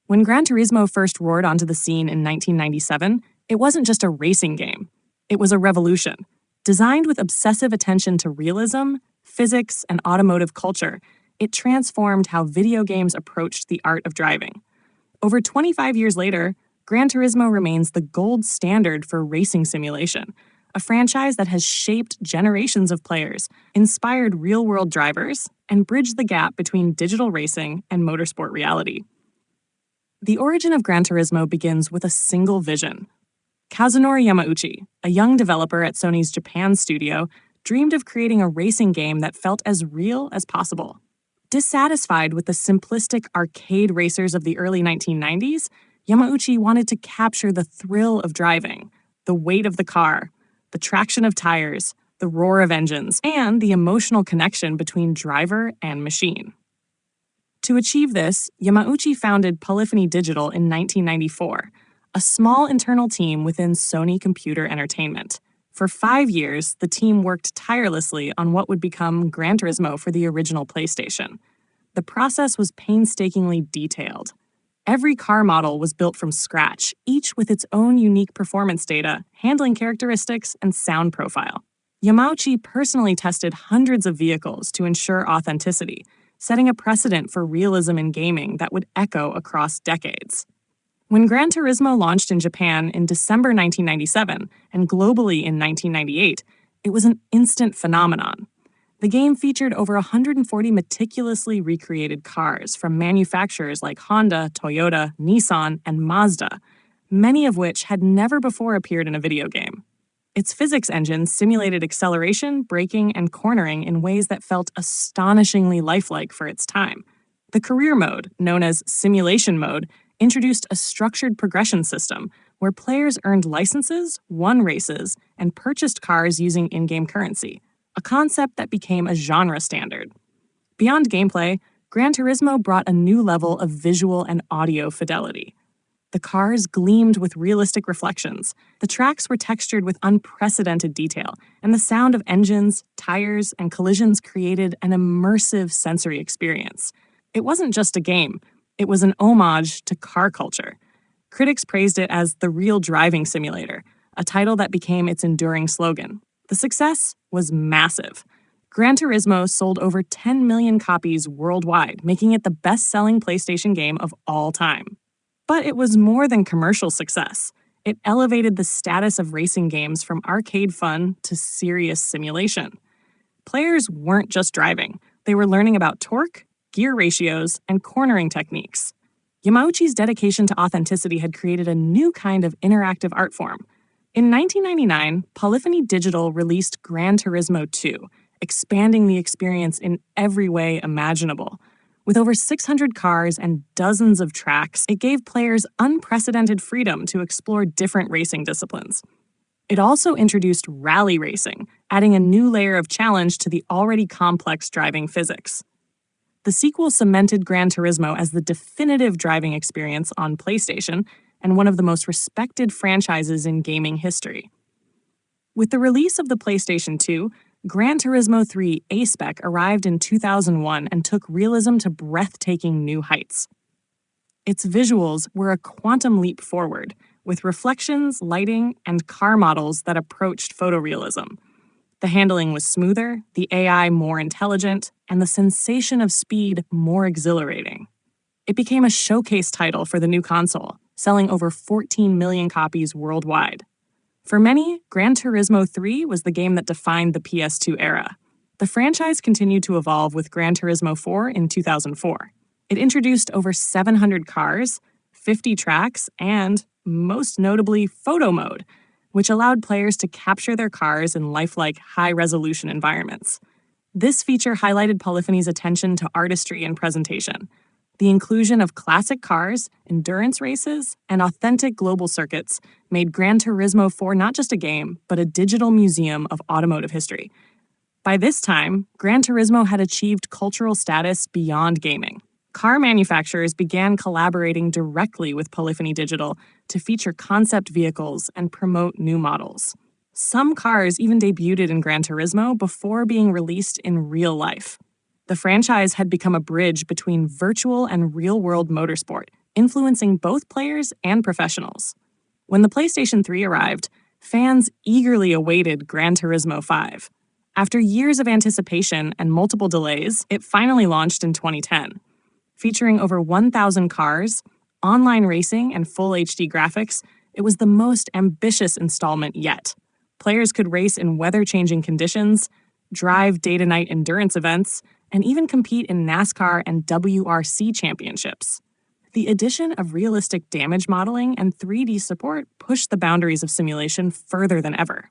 When Gran Turismo first roared onto the scene in 1997, it wasn't just a racing game. It was a revolution. Designed with obsessive attention to realism, physics, and automotive culture, it transformed how video games approached the art of driving. Over 25 years later, Gran Turismo remains the gold standard for racing simulation, a franchise that has shaped generations of players, inspired real-world drivers, and bridged the gap between digital racing and motorsport reality. The origin of Gran Turismo begins with a single vision. Kazunori Yamauchi, a young developer at Sony's Japan studio, dreamed of creating a racing game that felt as real as possible. Dissatisfied with the simplistic arcade racers of the early 1990s, Yamauchi wanted to capture the thrill of driving, the weight of the car, the traction of tires, the roar of engines, and the emotional connection between driver and machine. To achieve this, Yamauchi founded Polyphony Digital in 1994, a small internal team within Sony Computer Entertainment. For 5 years, the team worked tirelessly on what would become Gran Turismo for the original PlayStation. The process was painstakingly detailed. Every car model was built from scratch, each with its own unique performance data, handling characteristics, and sound profile. Yamauchi personally tested hundreds of vehicles to ensure authenticity, setting a precedent for realism in gaming that would echo across decades. When Gran Turismo launched in Japan in December 1997 and globally in 1998, it was an instant phenomenon. The game featured over 140 meticulously recreated cars from manufacturers like Honda, Toyota, Nissan, and Mazda, many of which had never before appeared in a video game. Its physics engine simulated acceleration, braking, and cornering in ways that felt astonishingly lifelike for its time. The career mode, known as Simulation Mode, introduced a structured progression system where players earned licenses, won races, and purchased cars using in-game currency, a concept that became a genre standard. Beyond gameplay, Gran Turismo brought a new level of visual and audio fidelity. The cars gleamed with realistic reflections, the tracks were textured with unprecedented detail, and the sound of engines, tires, and collisions created an immersive sensory experience. It wasn't just a game, it was an homage to car culture. Critics praised it as the real driving simulator, a title that became its enduring slogan. The success was massive. Gran Turismo sold over 10 million copies worldwide, making it the best-selling PlayStation game of all time. But it was more than commercial success. It elevated the status of racing games from arcade fun to serious simulation. Players weren't just driving. They were learning about torque, gear ratios, and cornering techniques. Yamauchi's dedication to authenticity had created a new kind of interactive art form. In 1999, Polyphony Digital released Gran Turismo 2, expanding the experience in every way imaginable. With over 600 cars and dozens of tracks, it gave players unprecedented freedom to explore different racing disciplines. It also introduced rally racing, adding a new layer of challenge to the already complex driving physics. The sequel cemented Gran Turismo as the definitive driving experience on PlayStation and one of the most respected franchises in gaming history. With the release of the PlayStation 2, Gran Turismo 3 A-Spec arrived in 2001 and took realism to breathtaking new heights. Its visuals were a quantum leap forward, with reflections, lighting, and car models that approached photorealism. The handling was smoother, the AI more intelligent, and the sensation of speed more exhilarating. It became a showcase title for the new console, selling over 14 million copies worldwide. For many, Gran Turismo 3 was the game that defined the PS2 era. The franchise continued to evolve with Gran Turismo 4 in 2004. It introduced over 700 cars, 50 tracks, and, most notably, photo mode, which allowed players to capture their cars in lifelike, high-resolution environments. This feature highlighted Polyphony's attention to artistry and presentation. The inclusion of classic cars, endurance races, and authentic global circuits made Gran Turismo 4 not just a game, but a digital museum of automotive history. By this time, Gran Turismo had achieved cultural status beyond gaming. Car manufacturers began collaborating directly with Polyphony Digital to feature concept vehicles and promote new models. Some cars even debuted in Gran Turismo before being released in real life. The franchise had become a bridge between virtual and real-world motorsport, influencing both players and professionals. When the PlayStation 3 arrived, fans eagerly awaited Gran Turismo 5. After years of anticipation and multiple delays, it finally launched in 2010. Featuring over 1,000 cars, online racing, and full HD graphics, it was the most ambitious installment yet. Players could race in weather-changing conditions, drive day-to-night endurance events, and even compete in NASCAR and WRC championships. The addition of realistic damage modeling and 3D support pushed the boundaries of simulation further than ever.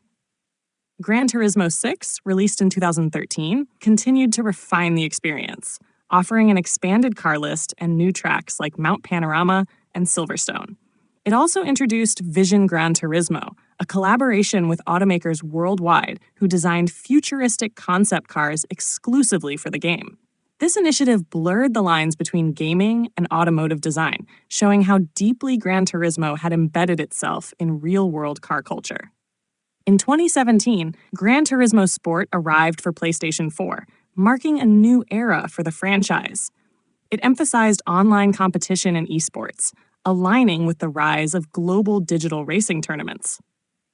Gran Turismo 6, released in 2013, continued to refine the experience, offering an expanded car list and new tracks like Mount Panorama and Silverstone. It also introduced Vision Gran Turismo, a collaboration with automakers worldwide who designed futuristic concept cars exclusively for the game. This initiative blurred the lines between gaming and automotive design, showing how deeply Gran Turismo had embedded itself in real-world car culture. In 2017, Gran Turismo Sport arrived for PlayStation 4, marking a new era for the franchise. It emphasized online competition and esports, aligning with the rise of global digital racing tournaments.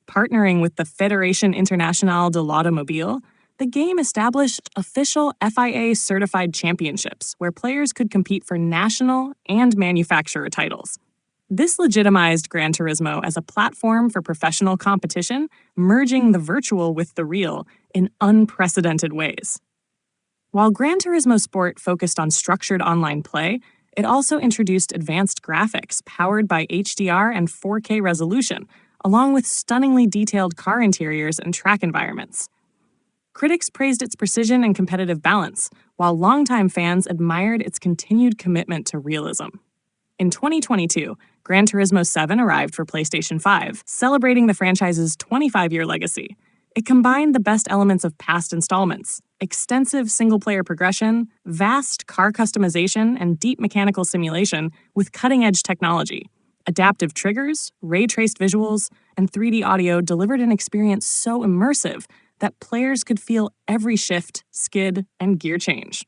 Partnering with the Fédération Internationale de l'Automobile, the game established official FIA-certified championships where players could compete for national and manufacturer titles. This legitimized Gran Turismo as a platform for professional competition, merging the virtual with the real in unprecedented ways. While Gran Turismo Sport focused on structured online play, it also introduced advanced graphics powered by HDR and 4K resolution, along with stunningly detailed car interiors and track environments. Critics praised its precision and competitive balance, while longtime fans admired its continued commitment to realism. In 2022, Gran Turismo 7 arrived for PlayStation 5, celebrating the franchise's 25-year legacy. It combined the best elements of past installments: extensive single-player progression, vast car customization, and deep mechanical simulation with cutting-edge technology. Adaptive triggers, ray-traced visuals, and 3D audio delivered an experience so immersive that players could feel every shift, skid, and gear change.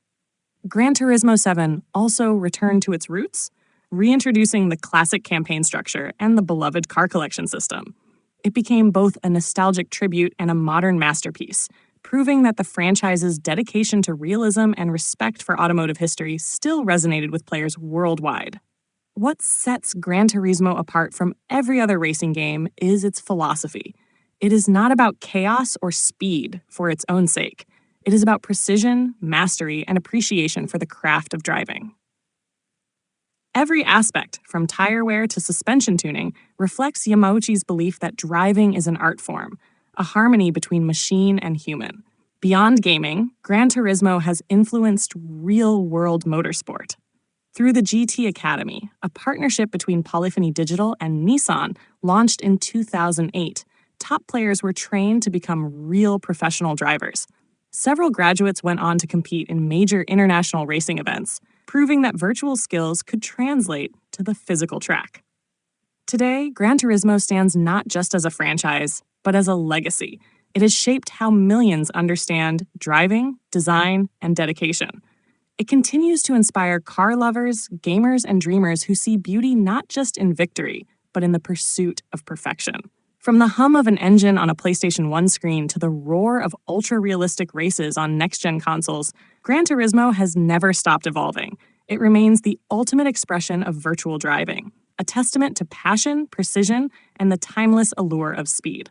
Gran Turismo 7 also returned to its roots, reintroducing the classic campaign structure and the beloved car collection system. It became both a nostalgic tribute and a modern masterpiece, proving that the franchise's dedication to realism and respect for automotive history still resonated with players worldwide. What sets Gran Turismo apart from every other racing game is its philosophy. It is not about chaos or speed for its own sake. It is about precision, mastery, and appreciation for the craft of driving. Every aspect, from tire wear to suspension tuning, reflects Yamauchi's belief that driving is an art form, a harmony between machine and human. Beyond gaming, Gran Turismo has influenced real-world motorsport. Through the GT Academy, a partnership between Polyphony Digital and Nissan launched in 2008, top players were trained to become real professional drivers. Several graduates went on to compete in major international racing events, proving that virtual skills could translate to the physical track. Today, Gran Turismo stands not just as a franchise, but as a legacy. It has shaped how millions understand driving, design, and dedication. It continues to inspire car lovers, gamers, and dreamers who see beauty not just in victory, but in the pursuit of perfection. From the hum of an engine on a PlayStation 1 screen to the roar of ultra-realistic races on next-gen consoles, Gran Turismo has never stopped evolving. It remains the ultimate expression of virtual driving, a testament to passion, precision, and the timeless allure of speed.